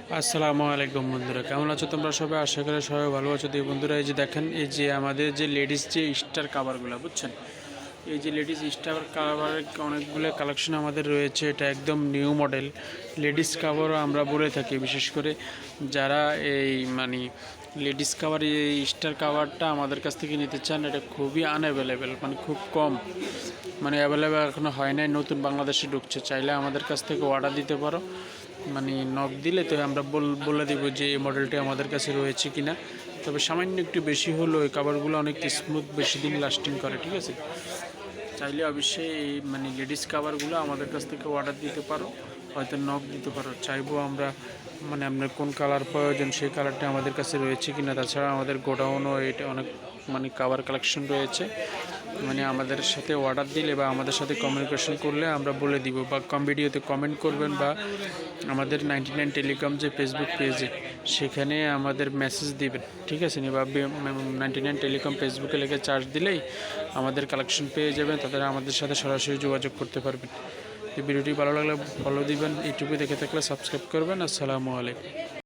আসসালামু আলাইকুম বন্ধুরা, কেমন আছো তোমরা সবাই? আশা করি সবাই ভালো আছো। তো বন্ধুরা, এই যে দেখেন, এই যে আমাদের যে লেডিস যে স্টার কাভারগুলো বুঝছেন, এই যে লেডিস স্টার কাভারের অনেকগুলো কালেকশন আমাদের রয়েছে। এটা একদম নিউ মডেল লেডিস কাভারও আমরা বলে থাকি। বিশেষ করে যারা এই লেডিস কাভার, এই স্টার কাভারটা আমাদের কাছ থেকে নিতে চান, এটা খুবই আনঅ্যাভেলেবেল, খুব কম, অ্যাভেলেবেল এখনও হয় নাই, নতুন বাংলাদেশে ঢুকছে। চাইলে আমাদের কাছ থেকে অর্ডার দিতে পারো, নক দিলে তো আমরা বলে দেবো যে এই মডেলটি আমাদের কাছে রয়েছে কিনা। তবে সামান্য একটু বেশি হলো, এই কাভারগুলো অনেক স্মুথ, বেশি দিন লাস্টিং করে, ঠিক আছে। চাইলে অবশ্যই এই লেডিস কাভারগুলো আমাদের কাছ থেকে অর্ডার দিতে পারো, হয়তো নক দিতে পারো। চাইবো আমরা আপনার কোন কালার প্রয়োজন সেই কালারটা আমাদের কাছে রয়েছে কিনা। তাছাড়া আমাদের গোডাউনও এটা অনেক কাভার কালেকশন রয়েছে। আমাদের সাথে অর্ডার দিলে বা আমাদের সাথে কমিউনিকেশন করলে আমরা বলে দিব, বা ভিডিওতে কমেন্ট করবেন, বা আমাদের 99 টেলিকম যে ফেসবুক পেজে সেখানে আমাদের মেসেজ দিবেন, ঠিক আছে নি। বা 99 টেলিকম ফেসবুকে লিখে চার্জ দিলেই আমাদের কালেকশন পেয়ে যাবেন, তাদের আমাদের সাথে সরাসরি যোগাযোগ করতে পারবেন। এই ভিডিওটি ভালো লাগলে ফলো দিবেন, ইউটিউবে দেখে থাকলে সাবস্ক্রাইব করবেন। আসসালামু আলাইকুম।